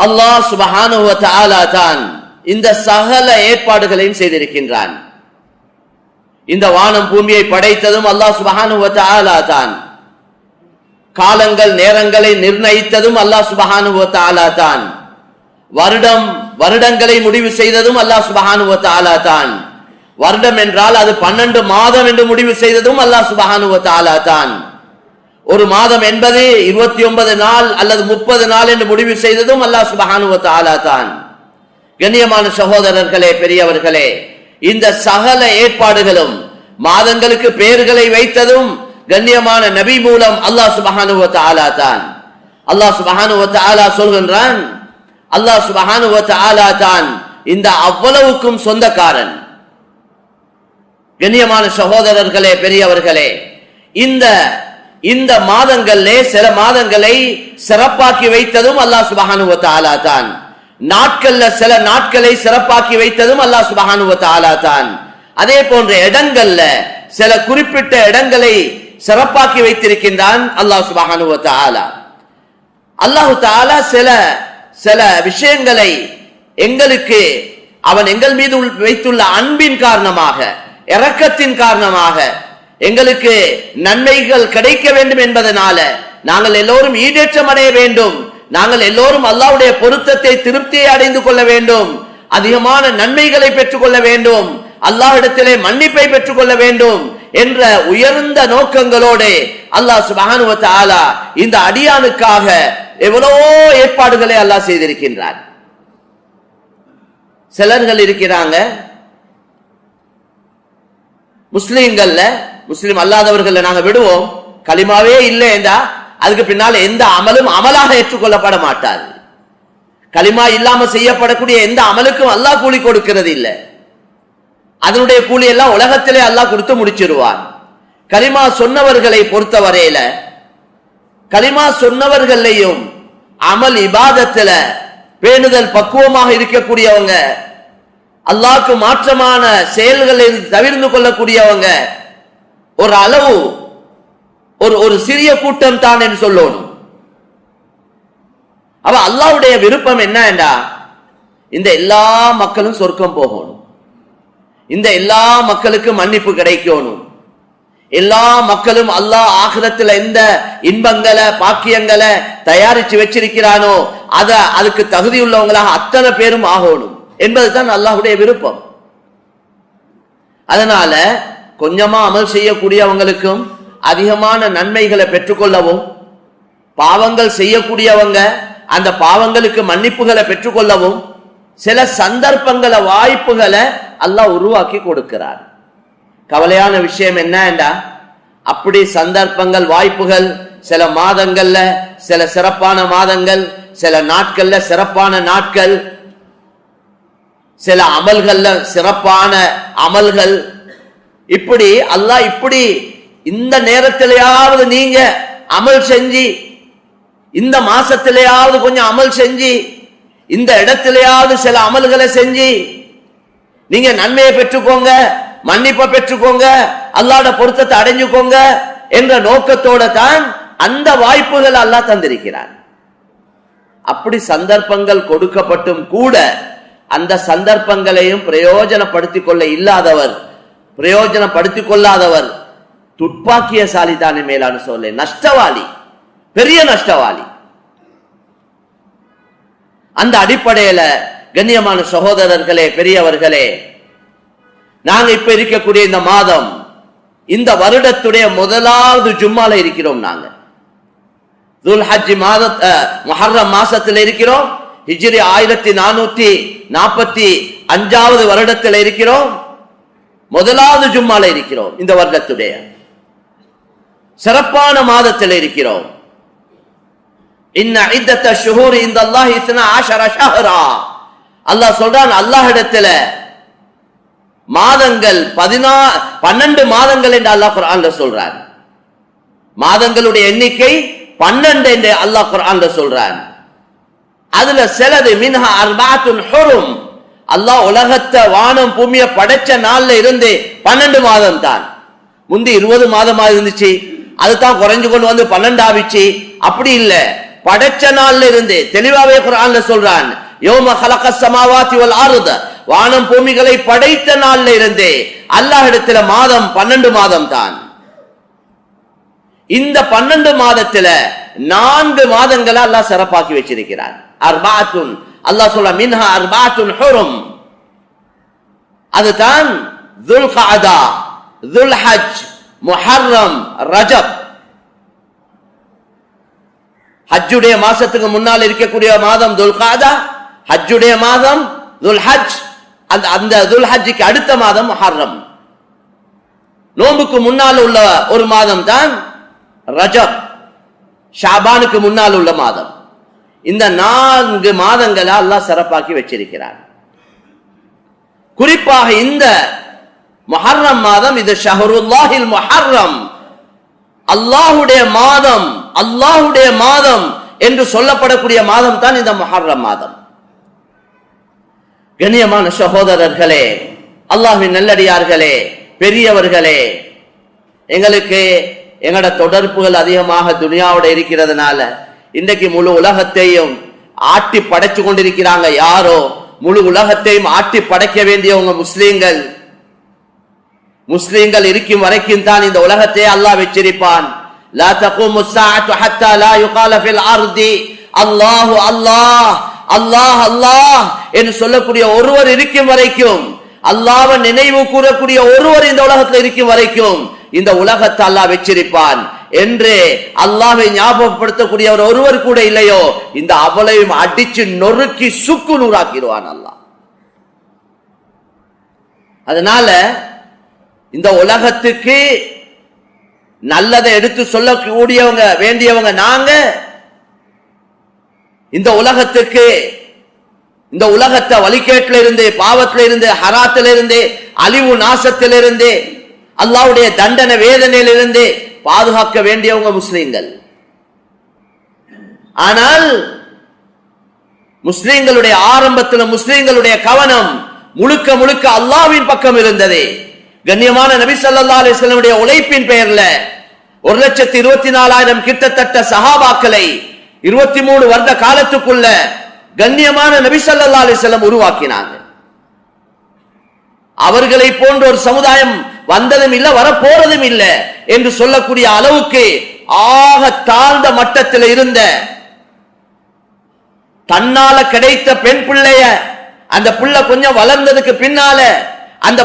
அல்லாஹ் சுப்ஹானஹு வ தஆலா தான் இந்த சகல ஏற்பாடுகளையும் செய்திருக்கின்றான். இந்த வானம் பூமியை படைத்ததும் அல்லாஹ் சுப்ஹானஹு வ தஆலா தான். காலங்கள் நேரங்களை நிர்ணயித்ததும் அல்லாஹ் சுப்ஹானஹு வ தஆலா தான். வருடங்களை முடிவு செய்ததும் அல்லாஹ் சுப்ஹானஹு வ தஆலா தான். வருடம் என்றால் அது 12 மாதம் என்று முடிவு செய்ததும் அல்லாஹ் சுப்ஹானஹு வ தஆலா தான். ஒரு மாதம் என்பது 29 நாள் அல்லது 30 நாள் என்று முடிவு செய்ததும் அல்லாஹ் சுப்ஹானஹு வ தஆலா தான். கண்ணியமான சகோதரர்களே, பெரியவர்களே, இந்த சகல ஏற்பாடுகளும் மாதங்களுக்கு பெயர்களை வைத்ததும் கண்ணியமான நபி மூலம் அல்லாஹ் சுப்ஹானஹு வ தஆலா தான். அல்லாஹ் சுப்ஹானஹு வ தஆலா சொல்கின்றான், அல்லாஹ் சுப்ஹானஹு வ தஆலா தான் இந்த அவ்வளவுக்கும் சொந்தக்காரன். கண்ணியமான சகோதரர்களே, பெரியவர்களே, இந்த மாதங்களிலே சில மாதங்களை சிறப்பாக்கி வைத்ததும் அல்லாஹ் சுப்ஹானஹு வ தஆலா தான். நாட்கள்ல சில நாட்களை சிறப்பாக்கி வைத்ததும் அல்லாஹ் சுப்ஹானஹு வ தஆலா தான். அதே போன்ற இடங்கள்ல சில குறிப்பிட்ட இடங்களை சிறப்பாக்கி வைத்திருக்கின்றான் அல்லாஹ் சுப்ஹானஹு வ தஆலா. அல்லாஹ் தஆலா சில விஷயங்களை எங்களுக்கு அவன் எங்கள் மீது வைத்துள்ள அன்பின் காரணமாக, இரக்கத்தின் காரணமாக, எங்களுக்கு நன்மைகள் கிடைக்க வேண்டும் என்பதனால, நாங்கள் எல்லோரும் ஈடேற்றம் அடைய வேண்டும், நாங்கள் எல்லோரும் அல்லாஹ்வுடைய பொருத்தத்தை திருப்தியை அடைந்து கொள்ள வேண்டும், அதிகமான நன்மைகளை பெற்றுக் கொள்ள வேண்டும், அல்லாஹ்விடத்திலே மன்னிப்பை பெற்றுக் கொள்ள வேண்டும் என்ற உயர்ந்த நோக்கங்களோடு அல்லாஹ் சுப்ஹானஹு வ தஆலா இந்த அடியானுக்காக எவ்வளவோ ஏற்பாடுகளை அல்லாஹ் செய்திருக்கின்றார். சிலர்கள் இருக்கிறாங்க, முஸ்லிம் அல்லாதவர்கள் நாங்க விடுவோம், களிமாவே இல்லை என்றா அதுக்கு பின்னால எந்த அமலும் அமலாக ஏற்றுக்கொள்ளப்பட மாட்டாது. களிமா இல்லாம செய்யப்படக்கூடிய எந்த அமலுக்கும் அல்லாஹ் கூலி கொடுக்கிறது இல்லை. அதனுடைய கூலி எல்லாம் உலகத்திலே அல்லாஹ் கொடுத்து முடிச்சிருவான். களிமா சொன்னவர்களை பொறுத்தவரையில, களிமா சொன்னவர்களையும் அமல் இபாதத்துல பேணுதல் பக்குவமாக இருக்கக்கூடியவங்க, அல்லாஹ்க்கு மாற்றமான செயல்களை தவிர்த்து கொள்ளக்கூடியவங்க ஒரு அளவு ஒரு சிறிய கூட்டம் தான் என்று சொல்லணும். அவ அல்லாஹ்வுடைய விருப்பம் என்ன என்றா, இந்த எல்லா மக்களும் சொர்க்கம் போகணும், இந்த எல்லா மக்களுக்கும் மன்னிப்பு கிடைக்கணும், எல்லா மக்களும் அல்லாஹ் ஆகிரத்துல எந்த இன்பங்களை பாக்கியங்களை தயாரிச்சு வச்சிருக்கிறானோ அதுக்கு தகுதி உள்ளவங்களாக அத்தனை பேரும் ஆகணும் என்பதுதான் அல்லாஹ்வுடைய விருப்பம். அதனால கொஞ்சமா அமல் செய்யக்கூடியவங்களுக்கும் அதிகமான நன்மைகளை பெற்றுக்கொள்ளவும், பாவங்கள் செய்யக்கூடியவங்க அந்த பாவங்களுக்கு மன்னிப்புகளை பெற்றுக்கொள்ளவும் சில சந்தர்ப்பங்களை, வாய்ப்புகளை அல்லாஹ் உருவாக்கி கொடுக்கிறார். கவலையான விஷயம் என்னன்னா, அப்படி சந்தர்ப்பங்கள், வாய்ப்புகள் சில மாதங்கள்ல, சில சிறப்பான மாதங்கள், சில நாட்கள்ல சிறப்பான நாட்கள், சில அமல்கள்ல சிறப்பான அமல்கள், இப்படி அல்லாஹ் இப்படி இந்த நேரத்திலேயாவது நீங்க அமல் செஞ்சு, இந்த மாசத்திலேயாவது கொஞ்சம் அமல் செஞ்சு, இந்த இடத்திலேயாவது சில அமல்களை செஞ்சு நீங்க நன்மையை பெற்றுக்கோங்க, மன்னிப்பை பெற்றுக்கோங்க, அல்லாஹ்வுடைய பொருத்தத்தை அடைஞ்சுக்கோங்க என்ற நோக்கத்தோட தான் அந்த வாய்ப்புகள் அல்லாஹ் தந்திருக்கிறார். அப்படி சந்தர்ப்பங்கள் கொடுக்கப்பட்டும் கூட அந்த சந்தர்ப்பங்களையும் பிரயோஜனப்படுத்திக் கொள்ளாதவர் துப்பாக்கியசாலி தானே மேலான சொல்ல, நஷ்டவாளி, பெரிய நஷ்டவாளி. அந்த அடிப்படையில கண்ணியமான சகோதரர்களே, பெரியவர்களே, நாங்க இப்ப இருக்கக்கூடிய இந்த மாதம், இந்த வருடத்துடைய முதலாவது ஜும்மால இருக்கிறோம். நாங்க துல்ஹஜ் முஹர்ரம் மாசத்தில் இருக்கிறோம். ஹிஜ்ரி 1445 வருடத்தில் இருக்கிறோம். முதலாவது ஜும்மால இருக்கிறோம். இந்த வருடத்துடைய சிறப்பான மாதத்தில் இருக்கிறோம். இன்ன இத்தத ஷுஹூர் இன்தல்லாஹி 12 ஷஹ்ரா. அல்லாஹ் சொல்றான், அல்லாஹ்விடத்தில் மாதங்கள் 12 மாதங்கள் என்று அல்லாஹ் குர்ஆன்ல சொல்றான். மாதங்களுடைய எண்ணிக்கை 12 என்று அல்லாஹ் குர்ஆன்ல சொல்றான். அதுல சிலது மின்ஹா அர்பஅத்துன் ஹுரும். அல்லாஹ் உலகத்தை வானம் பூமியை படைச்ச நாள்ல இருந்து 12 மாதம் தான். முந்தி 20 மாதமா இருந்துச்சு, அதுதான் குறைஞ்சு கொண்டு வந்து 12 ஆவிச்சு. அப்படி இல்லை, படைச்ச நாள்ல இருந்து தெளிவாவே குர்ஆன்ல சொல்றான், யௌம ஹலகஸ் ஸமாவாதி வல் அர்த, வானம் பூமிகளை படைத்த நாள்ல இருந்தே அல்லாஹ் இடத்துல மாதம் 12 மாதம் தான். இந்த 12 மாதத்துல 4 மாதங்களை அல்லாஹ் சிறப்பாக்கி வச்சிருக்கிறார். அர்பாத்துன், அல்லாஹ் சொல்ற மின்ஹா அர்பாத்துன் ஹுரும், அதுதான் துல் கஅதா, துல் ஹஜ், முஹர்ரம், ரஜப். ஹஜ்ஜுடைய மாசத்துக்கு முன்னால் இருக்கக்கூடிய மாதம் துல் கஅதா, ஹஜ்ஜுடைய மாதம் துல் ஹஜ், அந்த துல் ஹஜ்ஜுக்கு அடுத்த மாதம் முஹர்ரம். நோன்புக்கு முன்னால் உள்ள ஒரு மாதம் தான் ரஜப், ஷாபானுக்கு முன்னால் உள்ள மாதம். இந்த 4 மாதங்களை அல்லாஹ் சிறப்பாக்கி வச்சிருக்கிறார். குறிப்பாக இந்த முஹர்ரம் மாதம், இது ஷஹருல்லாஹில் முஹர்ரம், அல்லாஹ்வுடைய மாதம், அல்லாஹ்வுடைய மாதம் என்று சொல்லப்படக்கூடிய மாதம் தான் இந்த முஹர்ரம் மாதம். கண்ணியமான சகோதரர்களே, அல்லாஹ்வின் நல்லடியார்களே, பெரியவர்களே, எங்களுக்கு எங்கட தொடர்புகள் அதிகமாக துனியாவோட இருக்கிறதுனால இன்றைக்கு முழு உலகத்தையும் ஆட்டி படைச்சு கொண்டிருக்கிறாங்க. யாரோ முழு உலகத்தையும் ஆட்டி படைக்க வேண்டியவங்க முஸ்லீம்கள். முஸ்லீம்கள் இருக்கும் வரைக்கும் தான் இந்த உலகத்தை அல்லாஹ் வச்சிருப்பான். லா தகூமு ஸாஅத்து ஹத்தா லா யுகால ஃபில் அர்தி அல்லாஹு அல்லாஹ், அல்லாஹ் அல்லாஹ் என்று சொல்லக்கூடிய ஒருவர் இருக்கும் வரைக்கும், அல்லாஹ்வை நினைவு கூறக்கூடிய ஒருவர் இந்த உலகத்தில் இருக்கும் வரைக்கும் இந்த உலகத்தை அல்லாஹ் வச்சிருப்பான் என்று அல்லாஹ்வை ஞாபகப்படுத்தக்கூடிய ஒருவர் கூட இல்லையோ, இந்த அவளையும் அடிச்சு நொறுக்கி சுக்கு நூறாக்கிடுவான் அல்லாஹ். அதனால இந்த உலகத்துக்கு நல்லதை எடுத்து சொல்லக்கூடியவங்க வேண்டியவங்க நாங்க. இந்த உலகத்துக்கு, இந்த உலகத்தை வழிகேட்டில இருந்து, பாவத்தில இருந்து, ஹராத்தில இருந்து, அழிவு நாசத்திலிருந்து, அல்லாஹ்வுடைய தண்டனை வேதனையிலிருந்து பாதுகாக்க வேண்டியவங்க முஸ்லிம்கள். ஆனால் முஸ்லிம்களுடைய ஆரம்பத்தில் முஸ்லிம்களுடைய கவனம் முழுக்க முழுக்க அல்லாஹ்வின் பக்கம் இருந்தது. கண்ணியமான நபி ஸல்லல்லாஹு அலைஹி வஸல்லம் உடைய உழைப்பின் பெயர்ல 1,24,000 கிட்டத்தட்ட சஹாபாக்களை 23 வருட காலத்துக்குள்ள கண்ணியமான நபி ஸல்லல்லாஹு அலைஹி வஸல்லம் உருவாக்கினாங்க. அவர்களை போன்ற ஒரு சமுதாயம் வந்ததும் இல்ல, வரப்போறதும் இல்ல என்று சொல்லக்கூடிய அளவுக்கு ஆக தாழ்ந்த மட்டத்தில் இருந்த, தன்னால கிடைத்த பெண் பிள்ளைய, அந்த பிள்ளை கொஞ்சம் வளர்ந்ததுக்கு பின்னால அந்த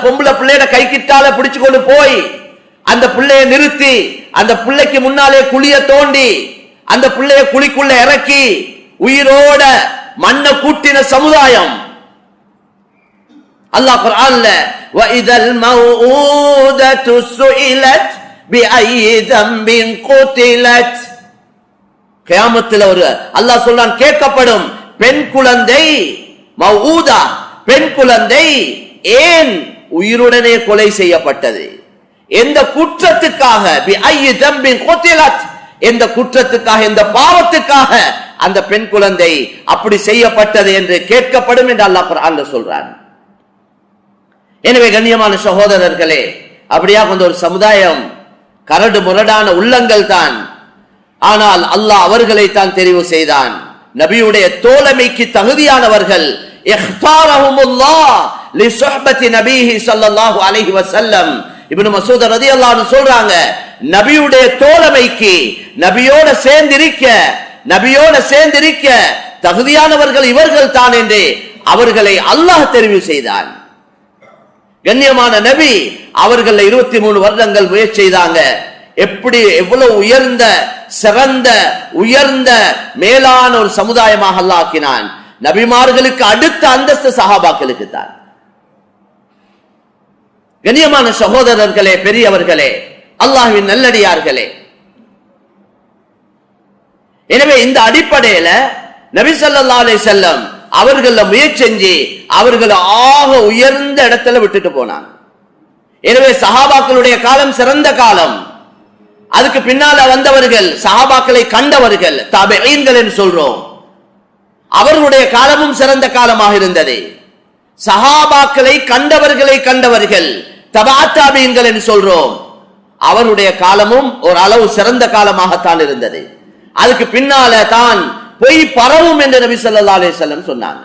பொம்பளை பிள்ளையோட கை கிட்டால பிடிச்சு கொண்டு போய் அந்த பிள்ளைய நிறுத்தி, அந்த பிள்ளைக்கு முன்னாலே குழிய தோண்டி அந்த பிள்ளைய குழிக்குள்ள இறக்கி உயிரோட மண்ணை கூட்டின சமுதாயம். அல்லாஹ் குர்ஆன்ல வஇதல் மௌஊதத்து சுஇலத் பிஐயி தம்பின் குதிலத், கியாமத்தில் ஒரு அல்லாஹ் சொல்றான், கேட்கப்படும் பெண் குழந்தை, மௌஊதா பெண் குழந்தை ஏன் உயிருடனே கொலை செய்யப்பட்டது, எந்த குற்றத்துக்காக, பிஐயி தம்பின் குதிலத், எந்த குற்றத்துக்காக, எந்த பாவத்துக்காக அந்த பெண் குழந்தை அப்படி செய்யப்பட்டது என்று கேட்கப்படும் என்று அல்லாஹ் குர்ஆன்ல சொல்றான். எனவே கண்ணியமான சகோதரர்களே, அப்படியா கொண்ட ஒரு சமுதாயம் கரடு முரடான உள்ளங்கள் தான். ஆனால் அல்லாஹ் அவர்களை தான் தெரிவு செய்தான். நபியுடைய தோழமைக்கு தகுதியானவர்கள். இக்தாரஹுமுல்லாஹ் லிசுஹ்பத்தி நபிஹி ஸல்லல்லாஹு அலைஹி வஸல்லம். இப்னு மஸ்ஊத் ரலியல்லாஹு அன்ஹு சொல்றாங்க, நபியுடைய தோழமைக்கு, நபியோட சேர்ந்திருக்க தகுதியானவர்கள் இவர்கள் தான் என்று அவர்களை அல்லாஹ் தெரிவு செய்தான். கண்ணியமான நபி அவர்கள் 23 வருடங்கள் முயற்சி செய்தாங்க. எப்படி எவ்வளவு உயர்ந்த, சிறந்த, உயர்ந்த மேலான ஒரு சமுதாயமாக அல்லாஹ் ஆக்கினான். நபிமார்களுக்கு அடுத்த அந்தஸ்து சஹாபாக்களுக்கு தான். கண்ணியமான சகோதரர்களே, பெரியவர்களே, அல்லாஹ்வின் நல்லடியார்களே, எனவே இந்த அடிப்படையில நபி ஸல்லல்லாஹு அலைஹி வஸல்லம் அவர்கள முயற்சி செஞ்சு அவர்கள் ஆக உயர்ந்த இடத்துல விட்டுட்டு போனாங்க. எனவே சஹாபாக்களுடைய காலம் சிறந்த காலம். அதுக்கு பின்னால வந்தவர்கள் சஹாபாக்களை கண்டவர்கள், தாபிஈன்கள் என்று சொல்றோம், அவர்களுடைய காலமும் சிறந்த காலமாக இருந்தது. சஹாபாக்களை கண்டவர்கள் தபா தாபிஈன்கள் என்று சொல்றோம், அவருடைய காலமும் ஒரு அளவு சிறந்த காலமாகத்தான் இருந்தது. அதுக்கு பின்னால தான் பொய் பரவும் என்று நபி ஸல்லல்லாஹு அலைஹி வஸல்லம் சொன்னாங்க.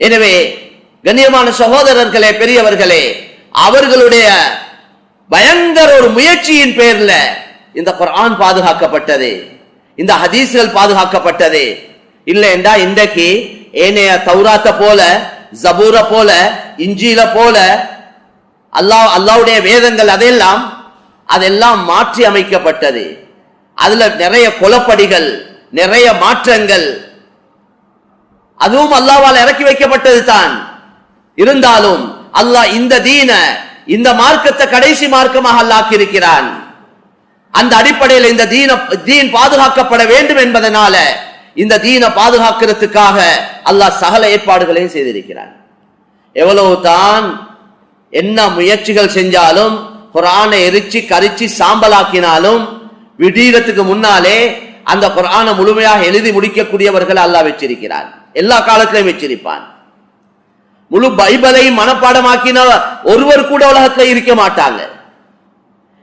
எனவே கண்ணியமான சகோதரர்களே, பெரியவர்களே, அவர்களுடைய பயங்கர ஒரு முயற்சியின் பேர்ல இந்த குர்ஆன் பாதுகாக்கப்பட்டது, இந்த ஹதீஸ்கள் பாதுகாக்கப்பட்டது. இல்லை என்றா இன்றைக்கு ஏனைய தௌராத்த போல, ஜபூர போல, இஞ்சில போல, அல்லாஹ்வுடைய வேதங்கள் அதெல்லாம் மாற்றி அமைக்கப்பட்டது. அதுல நிறைய குலப்படிகள், நிறைய மாற்றங்கள், அதுவும் அல்லாஹ்வால் இறக்கி வைக்கப்பட்டது தான். இருந்தாலும் அல்லாஹ் இந்த தீன, இந்த மார்க்கத்தை கடைசி மார்க்கமாக அல்லாஹ் இருக்கிறான். அந்த அடிப்படையில் இந்த தீன் பாதுகாக்கப்பட வேண்டும் என்பதனால இந்த தீன பாதுகாக்கிறதுக்காக அல்லாஹ் சகல ஏற்பாடுகளையும் செய்திருக்கிறான். எவ்வளவு தான் என்ன முயற்சிகள் செஞ்சாலும், குர்ஆனை எரிச்சு கரிச்சு சாம்பலாக்கினாலும், விடீரத்துக்கு முன்னாலே அந்த குர்ஆனை முழுமையாக எழுதி முடிக்கக்கூடியவர்கள் அல்லாஹ் வச்சிருக்கிறான். எல்லா காலத்திலையும் வச்சிருப்பான். முழு பைபிளை மனப்பாடமாக்கின ஒருவர் கூட உலகத்தில் இருக்க மாட்டாங்க.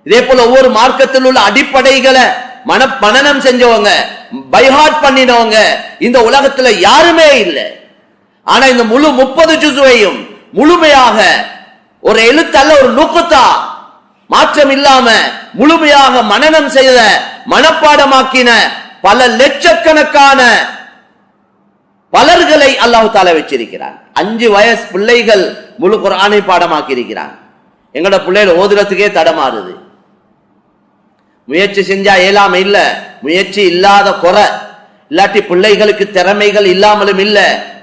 இதே போல ஒவ்வொரு மார்க்கத்தில் உள்ள அடிப்படைகளை மனனம் செஞ்சவங்க, பைஹார்ட் பண்ணினவங்க இந்த உலகத்துல யாருமே இல்லை. ஆனா இந்த முழு 30 ஜுஸையும் முழுமையாக ஒரு எழுத்தல்ல, ஒரு நுக்தா மாற்றம் இல்லாம முழுமையாக மனனம் செய்த, மனப்பாடமாக்கின பல லட்சக்கணக்கான பலர்களை அல்லாஹ் தஆலா வச்சிருக்கிறான். 5 வயசு பிள்ளைகள் முழு குர்ஆனை பாடமாக்கி இருக்கிறான். எங்கட பிள்ளைகள் ஓதுறதுக்கே தடமாறுது. முயற்சி செஞ்சா இயலாம இல்ல, முயற்சி இல்லாத குறை, இல்லாட்டி பிள்ளைகளுக்கு திறமைகள் இல்லாமலும் இல்ல.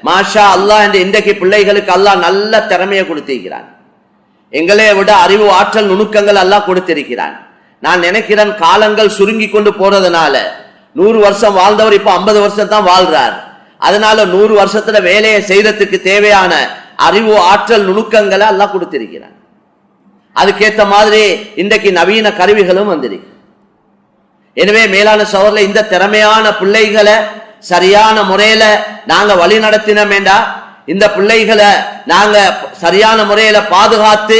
மாஷா அல்லாஹ் என்று இன்றைக்கு பிள்ளைகளுக்கு அல்லாஹ் நல்ல திறமையை கொடுத்திருக்கிறான். எங்களை விட அறிவு, ஆற்றல், நுணுக்கங்கள் அல்லாஹ் கொடுத்திருக்கிறான். நான் நினைக்கிறேன் காலங்கள் சுருங்கி கொண்டு போறதுனால 100 வருஷம் வாழ்ந்தவர் இப்ப 50 வருஷம் தான் வாழ்றார். அதனால 100 வருஷத்துல வேலையை செய்யறதுக்கு தேவையான அறிவு, ஆற்றல், நுணுக்கங்களை அல்லாஹ் கொடுத்திருக்கிறான். அதுக்கேற்ற மாதிரி இன்றைக்கு நவீன கருவிகளும் வந்திருக்கு. எனவே மேலான சகோதரர்களே, இந்த திறமையான பிள்ளைகளை சரியான முறையில நாங்க வழி நடத்தினோம் என்றா, இந்த பிள்ளைகளை நாங்க சரியான முறையில பாதுகாத்து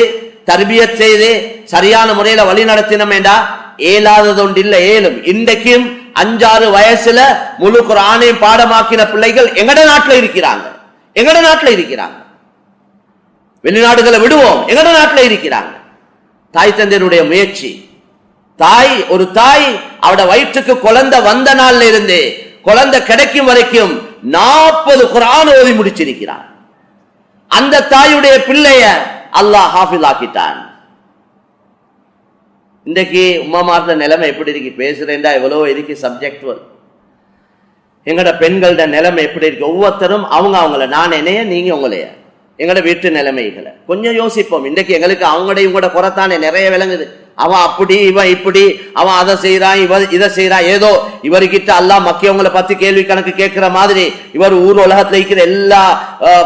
தர்பியத் செய்து சரியான முறையில வழி நடத்தினோம் என்றா ஏலாதது ஒன்று இல்லை, ஏலும். இன்றைக்கும் 5-6 வயசுல முழு குர்ஆனையும் பாடமாக்கின பிள்ளைகள் எங்கட நாட்டுல இருக்கிறாங்க. எங்கட நாட்டுல இருக்கிறாங்க. வெளிநாடுகளை விடுவோம், எங்கட நாட்டுல இருக்கிறாங்க. தாய் தந்தையருடைய முயற்சி. ஒரு தாய் அவட வயிற்றுக்கு குழந்தை வந்த நாள்ல இருந்து குழந்தை கிடைக்கும் வரைக்கும் 40 குர்ஆன் ஓதி முடிச்சிருக்கிறான். அந்த தாயுடைய பிள்ளைய அல்லாஹ் ஹாஃபிஸ் ஆக்கிட்டான். இன்றைக்கு உம்மமார்ல நிலைமை எப்படி இருக்கு? பேசுறேன்டா எவ்வளோ இருக்கு சப்ஜெக்டுவல். எங்கட பெண்களோட நிலைமை எப்படி இருக்கு? ஒவ்வொருத்தரும் அவங்கள, நான் என்னைய, நீங்க உங்களைய, எங்கட வீட்டு நிலைமைகளை கொஞ்சம் யோசிப்போம். இன்றைக்கு எங்களுக்கு உங்களோட குறைத்தானே நிறைய விளங்குது. அவன் அப்படி, இவன் இப்படி, அவன் அதை செய்யறான், இதை செய்யறான். ஏதோ இவர்கிட்ட அல்லாஹ் மக்கியவங்களை பத்தி கேள்வி கணக்கு கேட்கிற மாதிரி இவர் ஊர் உலகத்துல இருக்கிற எல்லா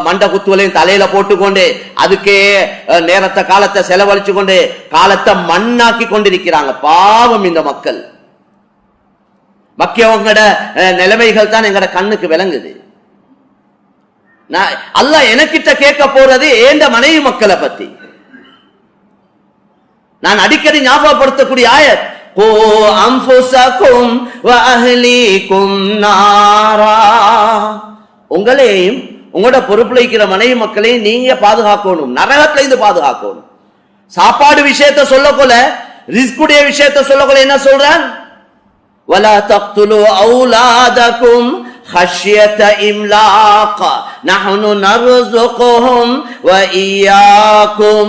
மண்ட குத்துவலையும் தலையில போட்டுக்கொண்டு அதுக்கே நேரத்தை காலத்தை செலவழிச்சு கொண்டு காலத்தை மண்ணாக்கி கொண்டிருக்கிறாங்க. பாவம் இந்த மக்கள். மக்கியவங்களோட நிலைமைகள் தான் எங்கட கண்ணுக்கு விளங்குது. அல்லாஹ் எனக்கிட்ட கேட்க போறது ஏண்ட மனைவி மக்களை பத்தி. நான் அடிக்கடி ஞாபகப்படுத்தக்கூடிய ஆயத், கோ அன்ஃபுஸகும் வ அஹ்லீகும் நாரா. உங்களையும் உங்களோட பொறுப்புல இருக்கிற மனைவி மக்களையும் நீங்க பாதுகாக்கணும், நரகத்துல இருந்து பாதுகாக்கணும். சாப்பாடு விஷயத்தை சொல்லக்கொள்ள, ரிஸ்குடைய விஷயத்தை சொல்லக்கொள்ள என்ன சொல்றான்? வலா தக்துலு அவுலாதகும் خشية إملاق نحن نرزقهم وإياكم.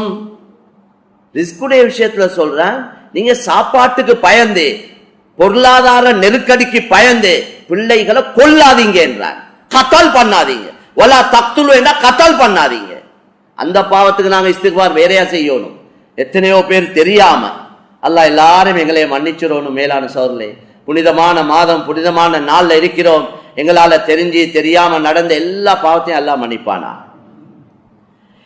ரிஸ்குடைய விஷயத்துல சொல்றேன், நீங்க சாப்பாட்டுக்கு பயந்து, பொருளாதார நெருக்கடிக்கு பயந்து பிள்ளைகளை கொல்லாதீங்க என்றான். கத்தல் பண்ணாதீங்க. வலா தக்துலு என்றா கத்தல் பண்ணாதீங்க. அந்த பாவத்துக்கு நாங்க இஸ்திக்பார் வேறையா செய்யணும். எத்தனையோ பேர் தெரியாம, அல்லாஹ் எல்லாரும் எங்களை மன்னிச்சிடணும். மேலான சோதரே, புனிதமான மாதம், புனிதமான நாள்ல இருக்கிறோம். எங்களால தெரிஞ்சு தெரியாம நடந்த எல்லா பாவத்தையும் அல்லாஹ் மன்னிப்பானா.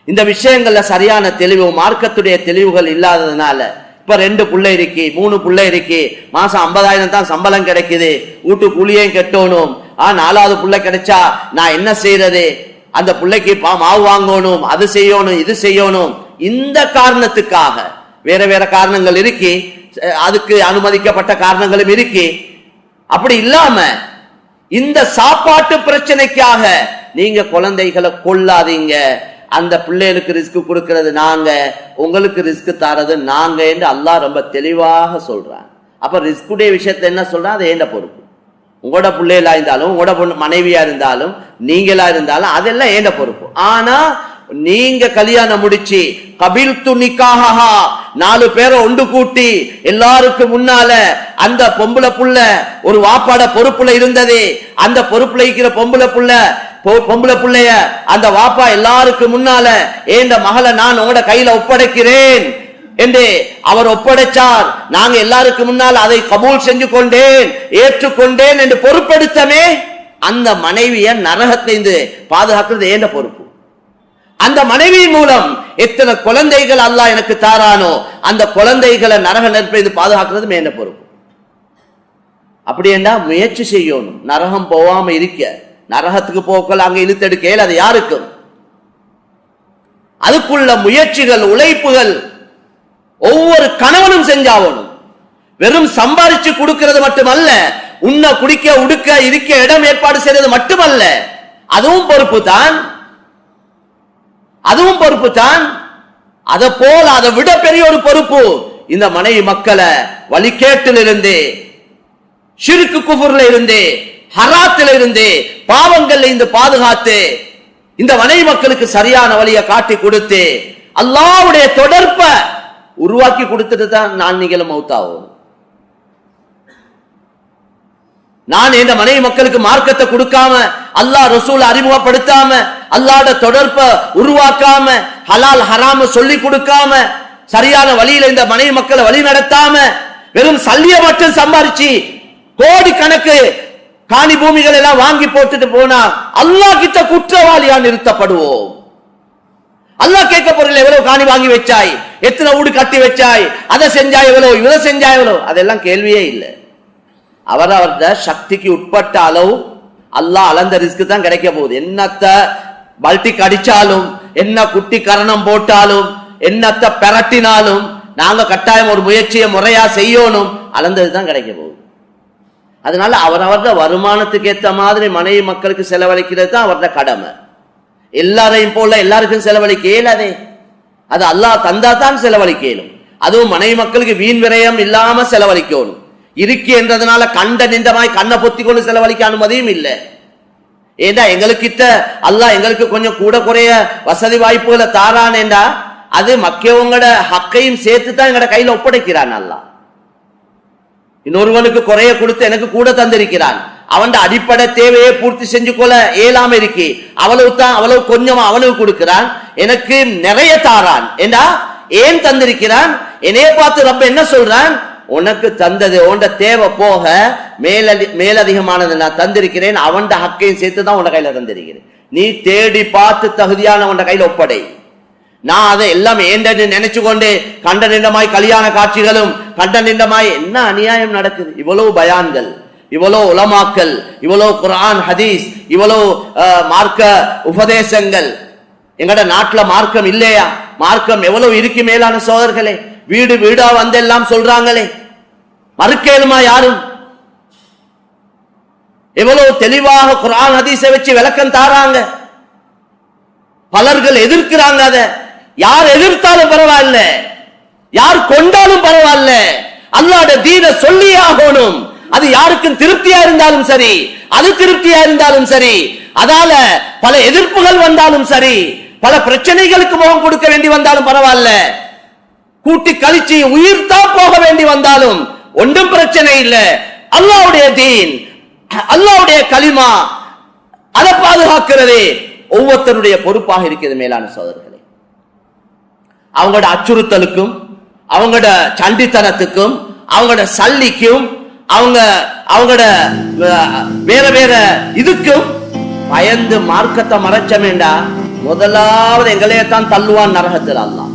இந்த விஷயங்கள்ல சரியான தெளிவு, மார்க்கத்துடைய தெளிவுகள் இல்லாததுனால இப்ப 2 பிள்ளை இருக்கு, 3 பிள்ளை இருக்கு, மாசம் 50,000 தான் சம்பளம் கிடைக்குது, வீட்டு கூலியையும் கட்டணும். 4வது பிள்ளை கிடைச்சா நான் என்ன செய்யறது? அந்த பிள்ளைக்கு மாவு வாங்கணும், அது செய்யணும், இது செய்யணும். இந்த காரணத்துக்காக வேற வேற காரணங்கள் இருக்கு, அதுக்கு அனுமதிக்கப்பட்ட காரணங்களும் இருக்கு. அப்படி இல்லாம இந்த சாப்பாட்டு பிரச்சனைக்காக நீங்க குழந்தைகளை கொள்ளாதீங்க. அந்த பிள்ளைகளுக்கு ரிஸ்க் கொடுக்கிறது நாங்க, உங்களுக்கு ரிஸ்க் தரது நாங்க என்று அல்லாஹ் ரொம்ப தெளிவாக சொல்றான். அப்ப ரிஸ்குடைய விஷயத்த என்ன சொல்றான், அது ஏண்ட பொறுப்பு. உங்களோட பிள்ளைகளா இருந்தாலும், உங்களோட மனைவியா இருந்தாலும், நீங்களா இருந்தாலும் அதெல்லாம் ஏண்ட பொறுப்பு. ஆனா நீங்க கல்யாணம் முடிச்சு கபில்து நிக்காஹா 4 பேரை ஒன்று கூட்டி எல்லாருக்கும் முன்னால அந்த பொம்பளை புள்ள ஒரு வாப்பாட பொறுப்புல இருந்தது, அந்த பொறுப்புல இருக்கிற பொம்பளை புள்ளைய அந்த வாப்பா எல்லாருக்கும் முன்னால ஏண்ட மகளை நான் உங்களோட கையில ஒப்படைக்கிறேன் என்று அவர் ஒப்படைச்சார். நாங்க எல்லாருக்கும் முன்னால் அதை கபூல் செஞ்சு கொண்டேன், ஏற்றுக்கொண்டேன் என்று பொறுப்பெடுத்தமே, அந்த மனைவிய நரகத்திலிருந்து பாதுகாக்கிறது ஏண்ட பொறுப்பு. அந்த மனைவி மூலம் எத்தனை குழந்தைகள் அல்லாஹ் எனக்கு தாரானோ அந்த குழந்தைகளை நரக நெருப்பிலிருந்து பாதுகாக்கிறது ஏண்ட பொறுப்பு. அப்படி என்ன முயற்சி செய்யணும், நரகம் போவாம இருக்க. நரகத்துக்கு போக்கள் அங்க இழுத்தெடுக்க அது யாருக்கும். அதுக்குள்ள முயற்சிகள், உழைப்புகள் ஒவ்வொரு கணவனும் செஞ்சாவணும். வெறும் சம்பாதிச்சு கொடுக்கிறது மட்டுமல்ல, உண்ண குடிக்க உடுக்க இருக்க இடம் ஏற்பாடு செய்யறது மட்டுமல்ல, அதுவும் பொறுப்பு தான். அதுவும் பொறுப்பு தான். அதை போல அதை விட பெரிய ஒரு பொறுப்பு இந்த மனைவி மக்களை வழிகேட்டில் இருந்து, ஷிர்க் குஃப்ர்ல இருந்து, ஹராத்தில் இருந்து, பாவங்கள்ல இருந்து பாதுகாத்து இந்த மனைவி மக்களுக்கு சரியான வழியை காட்டி கொடுத்து அல்லாஹ்வுடைய தொடர்பை உருவாக்கி கொடுத்துட்டு தான் நான் நீங்களும் மௌத்தாவோம். நான் இந்த மனைவி மக்களுக்கு மார்க்கத்தை கொடுக்காம, அல்லாஹ் ரசூல் அறிமுகப்படுத்தாம, அல்லாஹ்வோட தொடர்பை உருவாக்காம, ஹலால் ஹராம சொல்லி கொடுக்காம, சரியான வழியில இந்த மனைவி மக்களை வழி நடத்தாம, வெறும் சல்லிய மட்டும் சம்பாரிச்சு கோடி கணக்கு காணி பூமிகள் எல்லாம் வாங்கி போட்டுட்டு போனா அல்லாஹ் கிட்ட குற்றவாளியா நிறுத்தப்படுவோம். அல்லாஹ் கேட்க போறீங்க, எவ்வளவு காணி வாங்கி வச்சாய், எத்தனை வீடு கட்டி வச்சாய், அதை செஞ்சாய் எவ்வளவு, இதை செஞ்சாய் எவ்வளவு, அதெல்லாம் கேள்வியே இல்லை. அவரவர்த சக்திக்கு உட்பட்ட அளவு அல்லாஹ் அளந்த ரிஸ்க் தான் கிடைக்க போகுது. என்னத்த பல்டி கடிச்சாலும், என்ன குட்டி கரணம் போட்டாலும், என்னத்த பெரட்டினாலும் நாங்க கட்டாயம் ஒரு முயற்சியை முறையா செய்யணும், அளந்தது தான் கிடைக்க போகுது. அதனால அவரவர்த வருமானத்துக்கு ஏற்ற மாதிரி மனைவி மக்களுக்கு செலவழிக்கிறது தான் அவரது கடமை. எல்லாரையும் போல எல்லாருக்கும் செலவழிக்க இயலாதே, அது அல்லாஹ் தந்தா தான் செலவழிக்க இயலும். அதுவும் மனைவி மக்களுக்கு வீண் விரயம் இல்லாம செலவழிக்கணும். இருக்கு என்றதுனால கண்ட நின்றமாய் கண்ணை பொத்தி கொண்டு செலவழிக்க அனுமதியும் இல்லை. ஏண்டா எங்களுக்கிட்ட அல்லாஹ் எங்களுக்கு கொஞ்சம் கூட குறைய வசதி வாய்ப்புகளை தாரானேண்டா அது மக்கவங்களோட ஹக்கையும் சேர்த்து தான் எங்களோட கையில ஒப்படைக்கிறான். அல்லாஹ் இன்னொருவனுக்கு குறைய கொடுத்து எனக்கு கூட தந்திருக்கிறான். அவன் அடிப்படை தேவையை பூர்த்தி செஞ்சு கொள்ள இயலாம இருக்கு, அவ்வளவு தான், அவ்வளவு கொஞ்சமா அவனுக்கு கொடுக்கிறான், எனக்கு நிறைய தாரான். ஏண்டா ஏன் தந்திருக்கிறான்? என்னைய பார்த்து ரப்ப என்ன சொல்றான், உனக்கு தந்தது உண்ட தேவை போக மேலதிகமானது நான் தந்திருக்கிறேன், அவன் ஹக்கையும் சேர்த்து தான் உன் கையில தந்திருக்கிறேன். நீ தேடி பார்த்து தகுதியான உன் கையில ஒப்படை. நான் அதை எல்லாம் ஏண்டன்னு நினைச்சு கொண்டு கண்ட நின்றமாய் கல்யாண காட்சிகளும் கண்ட நின்றமாய் என்ன அநியாயம் நடக்குது. இவ்வளவு பயான்கள், இவ்வளவு உலமாக்கள், இவ்வளவு குர்ஆன் ஹதீஸ், இவ்வளவு மார்க்க உபதேசங்கள். எங்கட நாட்டுல மார்க்கம் இல்லையா? மார்க்கம் எவ்வளவு இருக்கு மேலான சோதர்களே. வீடு வீடா வந்தெல்லாம் சொல்றாங்களே, மறுக்கேலுமா யாரும்? எவ்வளவு தெளிவாக குர்ஆன் ஹதீஸை வச்சு விளக்கம் தாராங்க. பலர்கள் எதிர்க்கிறாங்க. அதை யார் எதிர்த்தாலும் பரவாயில்ல, யார் கொண்டாலும் பரவாயில்ல, அல்லாஹ்வுடைய தீனை சொல்லி ஆகணும். அது யாருக்கும் திருப்தியா இருந்தாலும் சரி, அது திருப்தியா இருந்தாலும் சரி, அதால பல எதிர்ப்புகள் வந்தாலும் சரி, பல பிரச்சனைகளுக்கு முகம் கொடுக்க வேண்டி வந்தாலும் பரவாயில்ல, கூட்டி கழிச்சு உயிர்தான் போக வேண்டி வந்தாலும் ஒன்றும் பிரச்சனை இல்லை. அல்லாஹ்வுடைய தீன், அல்லாஹ்வுடைய கலிமா, அதை பாதுகாக்கிறது ஒவ்வொருத்தருடைய பொறுப்பாக இருக்கிறது. மேலான சோதர்களே, அவங்களோட அச்சுறுத்தலுக்கும், அவங்களோட சண்டித்தனத்துக்கும், அவங்களோட சல்லிக்கும், அவங்களோட வேற வேற இதுக்கும் பயந்து மார்க்கத்தை மறைச்சமேண்டா முதலாவது எங்களையத்தான் தள்ளுவான் நரகத்தில் அல்லாஹ்.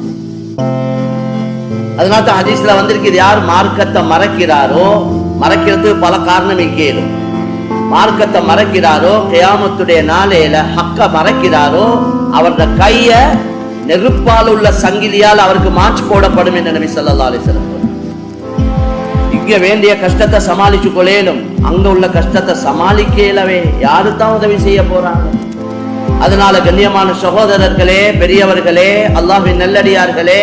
அதனால தான் ஹதீஸ்ல வந்திருக்கிறது, யார் மார்க்கத்தை மறைக்கிறாரோ, மறைக்கிறதுக்கு பல காரணம் கேளும், மார்க்கத்தை மறைக்கிறாரோ, கியாமத்துடைய நாளையில ஹக்க மறைக்கிறாரோ, அவருடைய கைய நெருப்பால் உள்ள சங்கிலியால் அவருக்கு மாச்சு போடப்படும் என்று நபி ஸல்லல்லாஹு அலைஹி வஸல்லம். இங்க வேண்டிய கஷ்டத்தை சமாளிச்சு கொள்ளேனும், அங்க உள்ள கஷ்டத்தை சமாளிக்கலவே யாருதான் உதவி செய்ய போறாங்க? அதனால கண்ணியமான சகோதரர்களே, பெரியவர்களே, அல்லாஹ்வின் நல்லடியார்களே,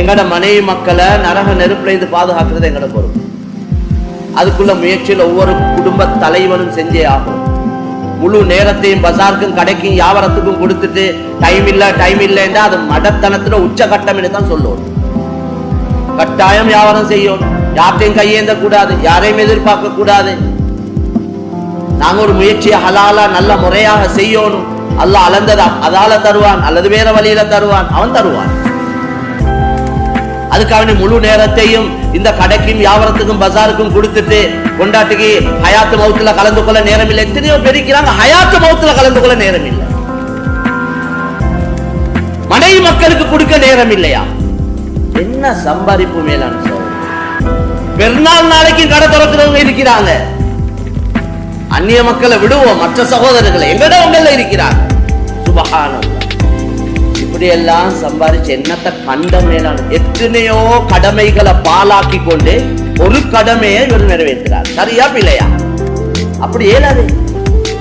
எங்கட மனைவி மக்களை நரக நெருப்புல இருந்து பாதுகாக்கிறது எங்கட பொறுப்பு. அதுக்குள்ள முயற்சியில் ஒவ்வொரு குடும்ப தலைவனும் செஞ்சே ஆகும். முழு நேரத்தையும் பஜாருக்கும் கடைக்கும் வியாபாரத்துக்கும் கொடுத்துட்டு டைம் இல்லைன்னா அது மடத்தனத்துல உச்சகட்டம் தான் சொல்லுவோம். கட்டாயம் வியாபாரம் செய்யும், யார்ட்டையும் கையேந்த கூடாது, யாரையும் எதிர்பார்க்க கூடாது. நாங்க ஒரு முயற்சியை ஹலாலா நல்ல முறையாக செய்யணும். அல்லாஹ் அளந்ததா அதால தருவான் அல்லது வேற வழியில தருவான், அவன் தருவான். அதுக்காக முழு நேரத்தையும் இந்த கடைக்கும் வியாபாரத்துக்கும் பஜாருக்கும் கொடுத்துட்டு கொண்டாட்டிக்கு ஹயாத்து மௌத்துல கலந்து கொள்ள நேரம் இல்லை. எத்தனையோ பெருக்கிறாங்க, ஹயாத்து மௌத்துல கலந்து கொள்ள நேரம் இல்லை. மனைவி மக்களுக்கு கொடுக்க நேரம் இல்லையா? என்ன சம்பாதிப்பு மேலான பெருநாள் நாளைக்கு கடை திறக்கிறவங்க இருக்கிறாங்க. அந்நிய மக்களை விடுவோம், மற்ற சகோதரர்களை எங்கடவங்கள இருக்கிறாங்க. சுபஹானல்லாஹ். இப்படி எல்லாம் சம்பாதிச்சு என்னத்தை கண்ட மேலான எத்தனையோ கடமைகளை பாலாக்கி கொண்டு ஒரு கடமையை இவர் நிறைவேற்றார். சரியா பிள்ளையா? அப்படி ஏலாது.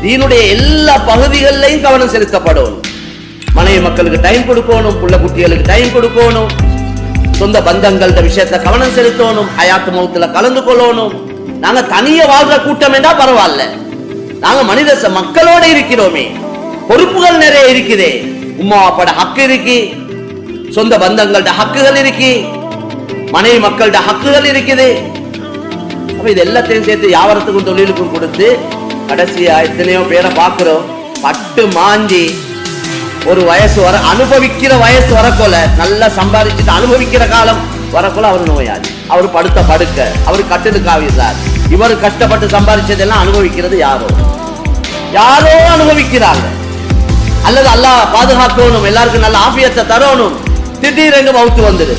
தீனுடைய எல்லா பகுதிகளிலையும் கவனம் செலுத்தப்படும். மனைவி மக்களுக்கு டைம் கொடுக்கணும், புள்ள குட்டிகளுக்கு டைம் கொடுக்கணும், சொந்த பந்தங்கள விஷயத்தை கவனம் செலுத்தணும், ஹயாத்து மௌத்துல கலந்து கொள்ளணும். நாங்க தனிய வாழ்ற கூட்டம் என்றா பரவாயில்ல, நாங்க மனித மக்களோட இருக்கிறோமே, பொறுப்புகள் நிறைய இருக்குதே. உம்மா அப்பாட ஹக்கு இருக்கு, சொந்த பந்தங்கள்ட ஹக்குகள் இருக்கு, மனைவி மக்கள்ட ஹக்குகள் இருக்குது. அப்ப இது எல்லாத்தையும் சேர்த்து வியாபாரத்துக்கும் தொழிலுக்கும் கொடுத்து கடைசியா எத்தனையோ பேரை பார்க்கிறோம். பட்டு மாஞ்சி ஒரு வயசு வர அனுபவிக்கிற வயசு வரக்கொல நல்லா சம்பாதிச்சுட்டு அனுபவிக்கிற காலம் வரக்கொல அவர் நோயாளி, அவர் படுத்த படுக்க, அவர் கட்டிலுக்காவிறார். இவர் கஷ்டப்பட்டு சம்பாதிச்சதெல்லாம் அனுபவிக்கிறது யாரோ அனுபவிக்கிறாங்க. அல்லது அல்லாஹ் பாதுகாக்கணும், எல்லாருக்கும் நல்ல ஆபியத்தை தரணும், திடீரென்று மவுத்து வந்துடு.